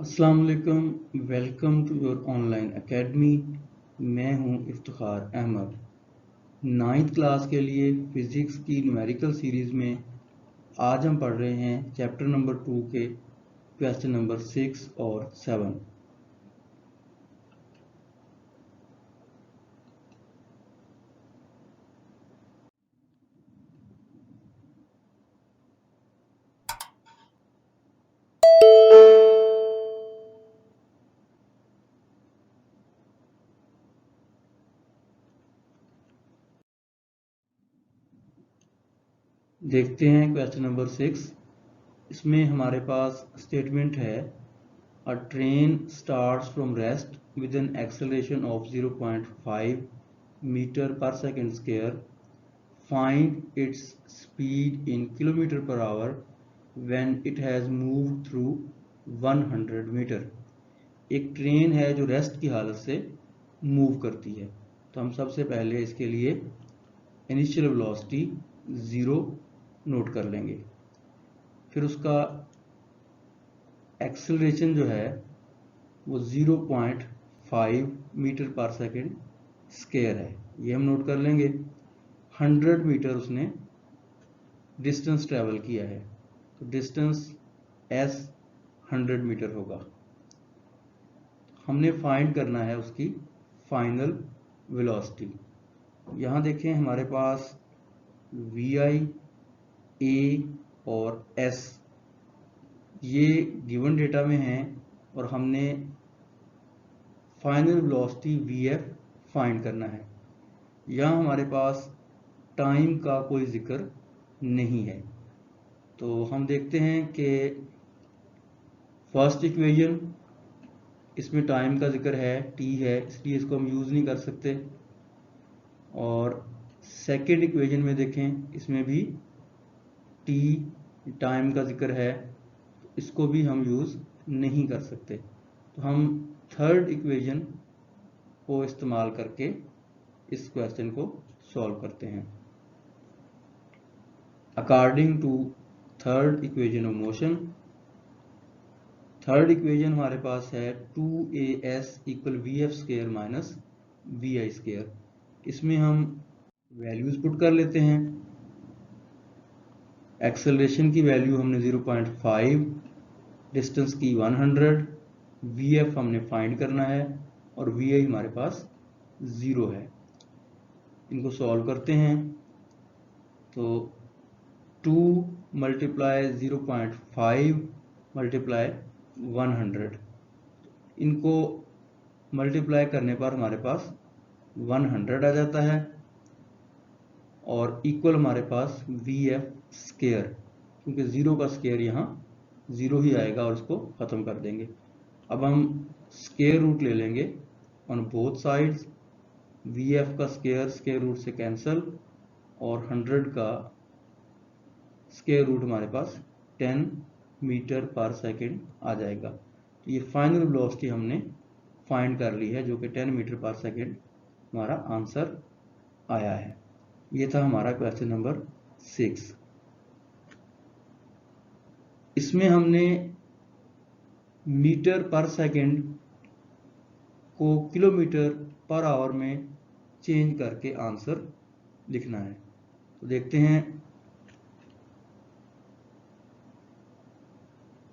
अस्सलाम वालेकुम, welcome to your online academy. मैं हूं इफ्तिखार अहमद। नाइन्थ क्लास के लिए फ़िज़िक्स की न्यूमेरिकल सीरीज़ में आज हम पढ़ रहे हैं चैप्टर नंबर 2 के क्वेश्चन नंबर 6 और 7। देखते हैं क्वेश्चन नंबर 6। इसमें हमारे पास स्टेटमेंट है, a train starts from rest with an acceleration of 0.5 metre per second square. Find its speed in kilometer per hour when it has moved through 100 metre. एक train है जो रेस्ट की हालत से मूव करती है, तो हम सबसे पहले इसके लिए इनिशियल वेलोसिटी 0 नोट कर लेंगे। फिर उसका एक्सेलरेशन जो है वो 0.5 मीटर पर सेकेंड स्क्वायर है, ये हम नोट कर लेंगे। 100 मीटर उसने डिस्टेंस ट्रेवल किया है, तो डिस्टेंस s 100 मीटर होगा। हमने फाइंड करना है उसकी फाइनल वेलोसिटी। यहाँ देखें हमारे पास vi, a और s ये गिवन डेटा में हैं और हमने फाइनल वेलोसिटी vf फाइंड करना है। यहाँ हमारे पास टाइम का कोई जिक्र नहीं है, तो हम देखते हैं कि फर्स्ट इक्वेशन इसमें टाइम का जिक्र है, t है, इसलिए इसको हम यूज़ नहीं कर सकते। और सेकेंड इक्वेशन में देखें, इसमें भी t टाइम का जिक्र है, इसको भी हम यूज़ नहीं कर सकते। तो हम थर्ड इक्वेशन को इस्तेमाल करके इस क्वेश्चन को सॉल्व करते हैं। According to third equation of motion, third equation हमारे पास है 2as equal vf square minus vi square. इसमें हम वैल्यूज पुट कर लेते हैं। एक्सेलरेशन की वैल्यू हमने 0.5, डिस्टेंस की 100, vf हमने फाइंड करना है और vi हमारे पास 0 है। इनको सॉल्व करते हैं तो 2 मल्टीप्लाई 0.5 मल्टीप्लाई 100, इनको मल्टीप्लाई करने पर हमारे पास 100 आ जाता है और इक्वल हमारे पास vf स्क्वायर, क्योंकि 0 का स्क्वायर यहाँ 0 ही आएगा और इसको ख़त्म कर देंगे। अब हम स्क्वायर रूट ले लेंगे ऑन बोथ साइड्स। vf का स्क्वायर रूट से कैंसिल और 100 का स्क्वायर रूट हमारे पास 10 मीटर पर सेकेंड आ जाएगा। तो ये फाइनल वेलोसिटी हमने फाइंड कर ली है, जो कि 10 मीटर पर सेकेंड हमारा आंसर आया है। ये था हमारा क्वेश्चन नंबर 6। इसमें हमने मीटर पर सेकेंड को किलोमीटर पर आवर में चेंज करके आंसर लिखना है। तो देखते हैं,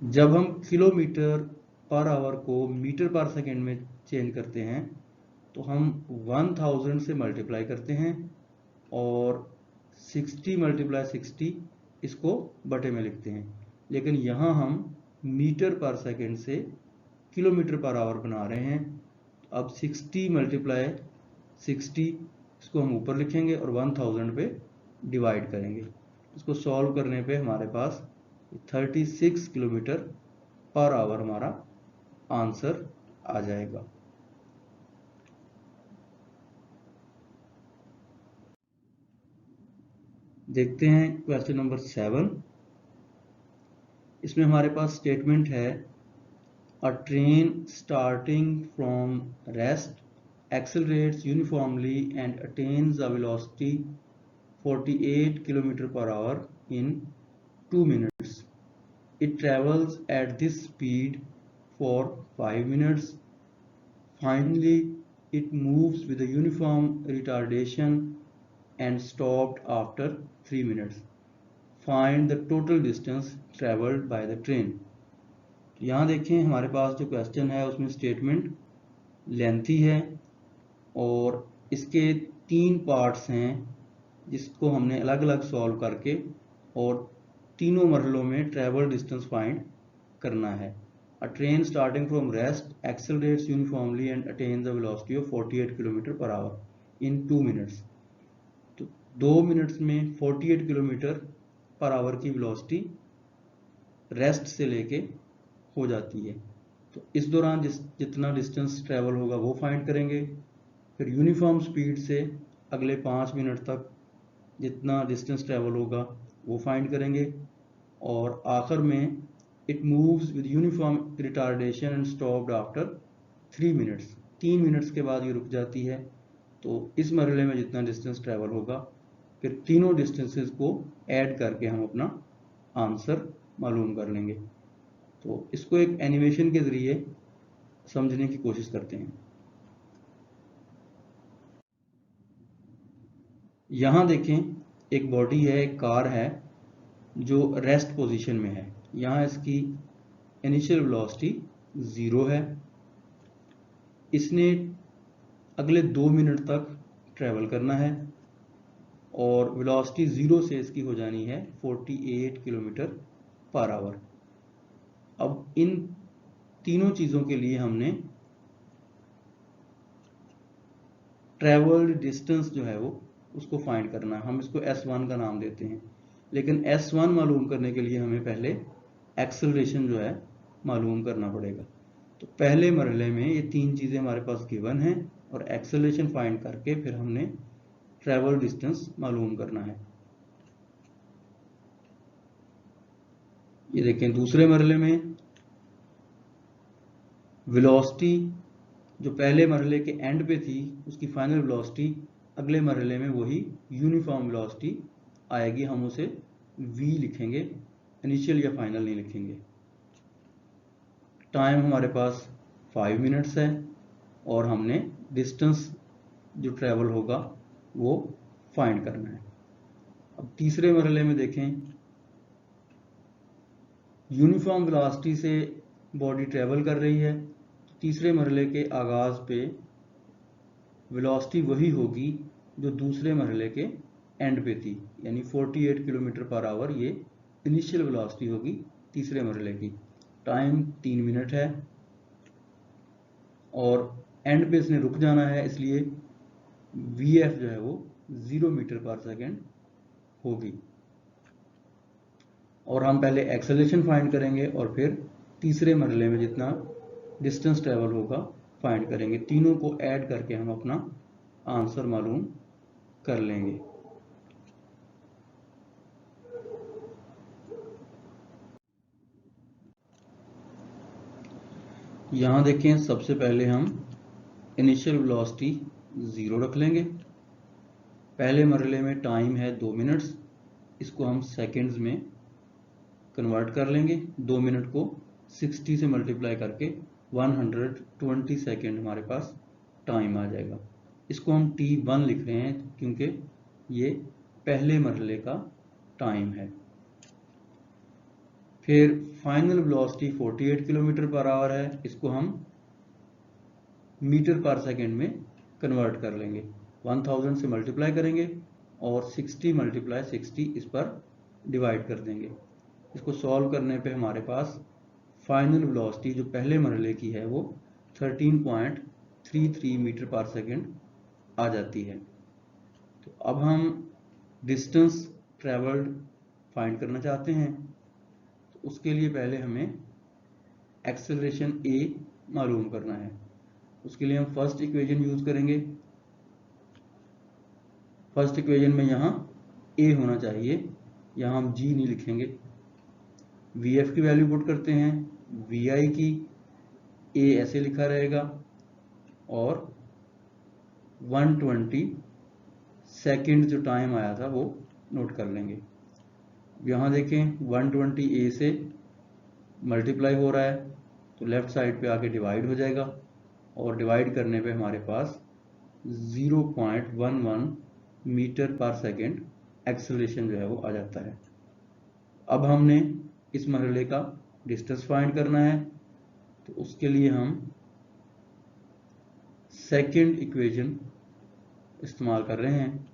जब हम किलोमीटर पर आवर को मीटर पर सेकेंड में चेंज करते हैं तो हम 1000 से मल्टीप्लाई करते हैं और 60 मल्टीप्लाई 60 इसको बटे में लिखते हैं। लेकिन यहाँ हम मीटर पर सेकेंड से किलोमीटर पर आवर बना रहे हैं, तो अब 60 मल्टीप्लाई 60 इसको हम ऊपर लिखेंगे और 1000 पे डिवाइड करेंगे। इसको सॉल्व करने पे हमारे पास 36 किलोमीटर पर आवर हमारा आंसर आ जाएगा। देखते हैं क्वेश्चन नंबर 7। इसमें हमारे पास स्टेटमेंट है, a train starting from rest accelerates uniformly and attains a velocity 48 km per hour in 2 minutes. It travels at this speed for 5 minutes. Finally, it moves with a uniform retardation and stopped after 3 minutes. Find the total distance traveled by the train. यहाँ देखें हमारे पास जो question है उसमें statement lengthy है और इसके 3 parts हैं जिसको हमने अलग अलग सॉल्व करके और तीनों मरहलों में ट्रैवल डिस्टेंस फाइंड करना है। A train starting from rest accelerates uniformly and attains a velocity of 48 km per hour in 2 minutes. तो 2 मिनट्स में 48 किलोमीटर पर आवर की वेलोसिटी रेस्ट से लेके हो जाती है। तो इस दौरान जितना डिस्टेंस ट्रैवल होगा वो फाइंड करेंगे। फिर यूनिफॉर्म स्पीड से अगले 5 मिनट तक जितना डिस्टेंस ट्रैवल होगा वो फाइंड करेंगे और आखिर में it moves with uniform retardation and stopped after 3 minutes. 3 minutes के बाद ये रुक जाती है। तो इस मरहले में जितना डिस्टेंस ट्रैवल होगा फिर तीनों डिस्टेंसेस को ऐड करके हम अपना आंसर मालूम कर लेंगे। तो इसको एक एनिमेशन के जरिए समझने की कोशिश करते हैं। यहाँ देखें एक बॉडी है, एक कार है जो रेस्ट पोजीशन में है। यहाँ इसकी इनिशियल वेलोसिटी 0 है। इसने अगले 2 मिनट तक ट्रैवल करना है और वेलोसिटी 0 से इसकी हो जानी है 48 किलोमीटर पर आवर। अब इन तीनों चीज़ों के लिए हमने ट्रैवल्ड डिस्टेंस जो है वो उसको फाइंड करना है। हम इसको S1 का नाम देते हैं, लेकिन S1 मालूम करने के लिए हमें पहले एक्सेलरेशन जो है मालूम करना पड़ेगा। तो पहले मरहले में ये 3 चीज़ें हमारे पास गिवन हैं और एक्सेलरेशन फाइंड करके फिर हमने ट्रैवल डिस्टेंस मालूम करना है। ये देखें दूसरे मरहले में वेलोसिटी जो पहले मरहले के एंड पे थी उसकी फाइनल वेलोसिटी अगले मरहले में वही यूनिफॉर्म वेलोसिटी आएगी। हम उसे v लिखेंगे, इनिशियल या फाइनल नहीं लिखेंगे। टाइम हमारे पास 5 मिनट्स है और हमने डिस्टेंस जो ट्रैवल होगा वो फाइंड करना है। अब तीसरे मरहले में देखें यूनिफॉर्म वेलोसिटी से बॉडी ट्रैवल कर रही है। तो तीसरे मरहले के आगाज पे वेलोसिटी वही होगी जो दूसरे मरहले के एंड पे थी, यानी 48 किलोमीटर पर आवर ये इनिशियल वेलोसिटी होगी तीसरे मरहले की। टाइम 3 मिनट है और एंड पे इसने रुक जाना है, इसलिए VF जो है वो 0 मीटर पर सेकेंड होगी। और हम पहले एक्सेलरेशन फाइंड करेंगे और फिर तीसरे मरहले में जितना डिस्टेंस ट्रैवल होगा फाइंड करेंगे। तीनों को ऐड करके हम अपना आंसर मालूम कर लेंगे। यहाँ देखें सबसे पहले हम इनिशियल वेलोसिटी 0 रख लेंगे। पहले मरहले में टाइम है 2 मिनट्स, इसको हम सेकंड्स में कन्वर्ट कर लेंगे। 2 मिनट को 60 से मल्टीप्लाई करके 120 सेकेंड हमारे पास टाइम आ जाएगा। इसको हम T1 लिख रहे हैं क्योंकि ये पहले मरहले का टाइम है। फिर final velocity 48 kilometre per hour है, इसको हम मीटर पर सेकेंड में कन्वर्ट कर लेंगे। 1000 से मल्टीप्लाई करेंगे और 60 × 60 इस पर डिवाइड कर देंगे। इसको सॉल्व करने पे हमारे पास फाइनल वेलोसिटी जो पहले मरहले की है वो 13.33 मीटर पर सेकेंड आ जाती है। तो अब हम डिस्टेंस ट्रैवल्ड फाइंड करना चाहते हैं, तो उसके लिए पहले हमें एक्सेलरेशन a मालूम करना है। उसके लिए हम फर्स्ट इक्वेशन यूज करेंगे। फर्स्ट इक्वेशन में यहाँ a होना चाहिए, यहाँ हम g नहीं लिखेंगे। vf की वैल्यू पुट करते हैं, vi की a ऐसे लिखा रहेगा और 120 सेकेंड जो टाइम आया था वो नोट कर लेंगे। यहाँ देखें 120 a से मल्टीप्लाई हो रहा है तो लेफ्ट साइड पे आके डिवाइड हो जाएगा और डिवाइड करने पे हमारे पास 0.11 मीटर पर सेकेंड एक्सेलरेशन जो है वो आ जाता है। अब हमने इस मरहले का डिस्टेंस फाइंड करना है, तो उसके लिए हम सेकेंड इक्वेशन इस्तेमाल कर रहे हैं।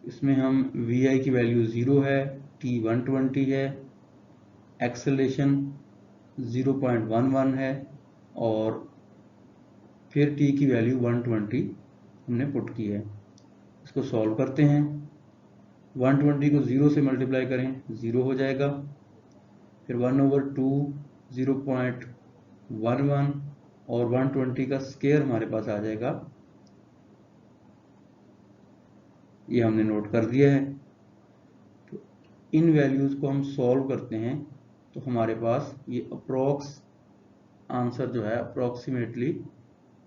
इसमें हम vi की वैल्यू 0 है, t 120 है, एक्सेलरेशन 0.11 है और फिर t की वैल्यू 120 हमने पुट की है। इसको सॉल्व करते हैं। 120 को 0 से मल्टीप्लाई करें, 0 हो जाएगा। फिर 1/2 0.11 और 120 का स्क्वायर हमारे पास आ जाएगा। ये हमने नोट कर दिया है। तो इन वैल्यूज को हम सॉल्व करते हैं तो हमारे पास ये अप्रोक्स आंसर जो है अप्रोक्सीमेटली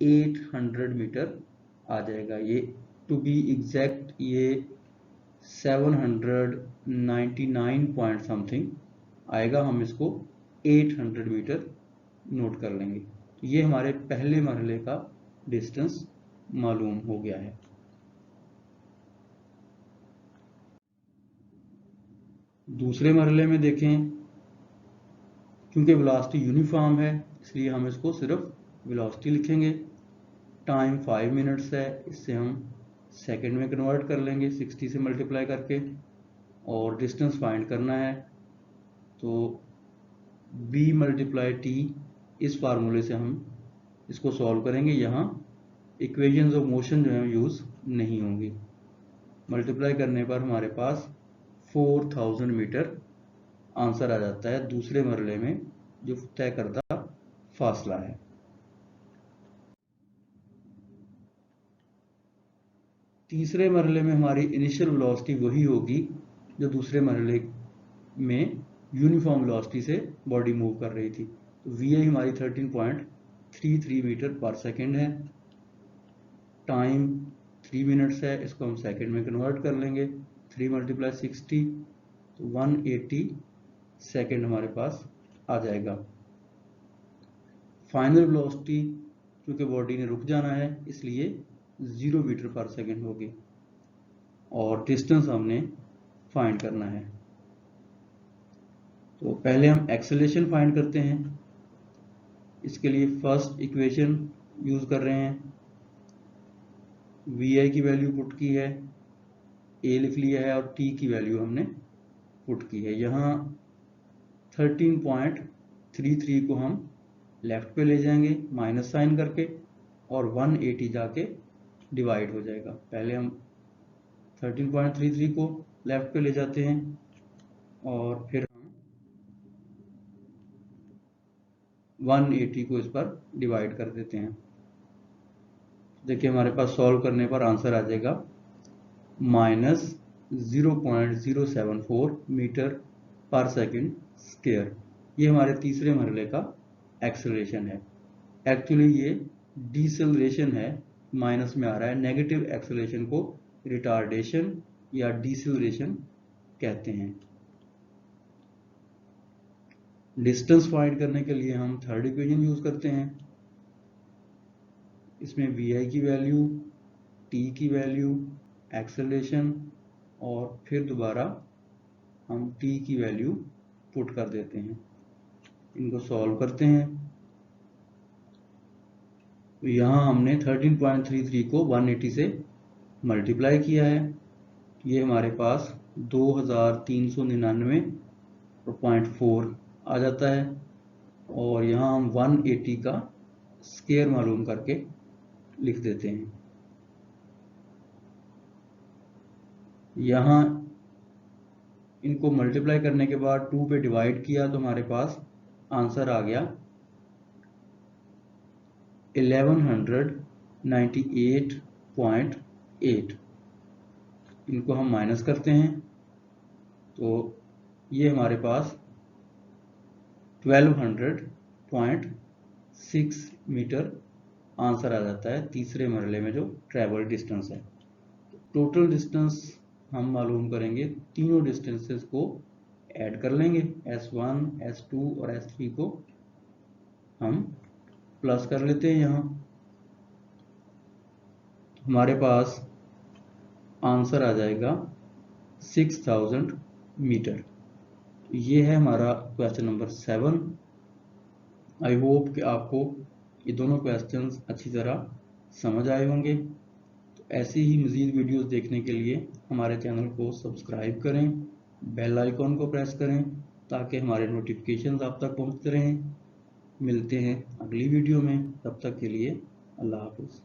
800 मीटर आ जाएगा। ये टू बी एग्जैक्ट ये 799 पॉइंट समथिंग आएगा। हम इसको 800 मीटर नोट कर लेंगे। तो ये हमारे पहले मरहले का डिस्टेंस मालूम हो गया है। दूसरे मरहले में देखें, क्योंकि वेलोसिटी यूनिफॉर्म है इसलिए हम इसको सिर्फ वेलोसिटी लिखेंगे। टाइम 5 मिनट्स है, इससे हम सेकंड में कन्वर्ट कर लेंगे 60 से मल्टीप्लाई करके। और डिस्टेंस फाइंड करना है तो b मल्टीप्लाई t, इस फार्मूले से हम इसको सॉल्व करेंगे। यहाँ इक्वेशंस ऑफ मोशन जो है यूज नहीं होंगी। मल्टीप्लाई करने पर हमारे पास 4000 मीटर आंसर आ जाता है दूसरे मरहले में, जो तय करता फासला है। तीसरे मरहले में हमारी इनिशियल वेलोसिटी वही होगी जो दूसरे मरहले में यूनिफॉर्म वेलोसिटी से बॉडी मूव कर रही थी। तो vi हमारी 13.33 मीटर पर सेकेंड है। टाइम 3 मिनट्स है, इसको हम सेकेंड में कन्वर्ट कर लेंगे। 3 × 60 तो 180 सेकेंड हमारे पास आ जाएगा। फाइनल वेलोसिटी क्योंकि बॉडी ने रुक जाना है इसलिए 0 मीटर पर सेकेंड होगी। और डिस्टेंस हमने फाइंड करना है। तो पहले हम एक्सेलरेशन फाइंड करते हैं। इसके लिए फर्स्ट इक्वेशन यूज कर रहे हैं। vi की वैल्यू पुट की है, a लिख लिया है और t की वैल्यू हमने पुट की है। यहाँ 13.33 को हम लेफ्ट पे ले जाएंगे माइनस साइन करके और 180 जाके डिवाइड हो जाएगा। पहले हम 13.33 को लेफ्ट पे ले जाते हैं और फिर हम 180 को इस पर डिवाइड कर देते हैं। देखिए हमारे पास सॉल्व करने पर आंसर आ जाएगा -0.074 मीटर पर सेकेंड स्क्वायर। ये हमारे तीसरे मरहले का एक्सेलरेशन है। एक्चुअली ये डिसेलरेशन है, माइनस में आ रहा है। नेगेटिव एक्सेलरेशन को रिटार्डेशन या डिसेलरेशन कहते हैं। डिस्टेंस फाइंड करने के लिए हम थर्ड इक्वेशन यूज करते हैं। इसमें vi की वैल्यू, t की वैल्यू, एक्सेलरेशन और फिर दोबारा हम t की वैल्यू पुट कर देते हैं। इनको सॉल्व करते हैं। तो यहाँ हमने 13.33 को 180 से मल्टीप्लाई किया है। ये हमारे पास 2399.4 आ जाता है और यहाँ हम 180 का स्क्वायर मालूम करके लिख देते हैं। यहाँ इनको मल्टीप्लाई करने के बाद 2 पे डिवाइड किया तो हमारे पास आंसर आ गया 1198.8। इनको हम माइनस करते हैं तो ये हमारे पास 1200.6 मीटर आंसर आ जाता है तीसरे मरहले में जो ट्रैवल डिस्टेंस है। टोटल डिस्टेंस हम मालूम करेंगे, तीनों डिस्टेंसेस को ऐड कर लेंगे, S1, S2 और S3 को हम प्लस कर लेते हैं। यहाँ हमारे पास आंसर आ जाएगा 6000 मीटर। ये है हमारा क्वेश्चन नंबर 7। आई होप कि आपको ये दोनों क्वेश्चंस अच्छी तरह समझ आए होंगे। तो ऐसी ही मज़ीद वीडियोस देखने के लिए हमारे चैनल को सब्सक्राइब करें, बेल आइकॉन को प्रेस करें ताकि हमारे नोटिफिकेशंस आप तक पहुंचते रहें। मिलते हैं अगली वीडियो में, तब तक के लिए अल्लाह हाफ़िज़।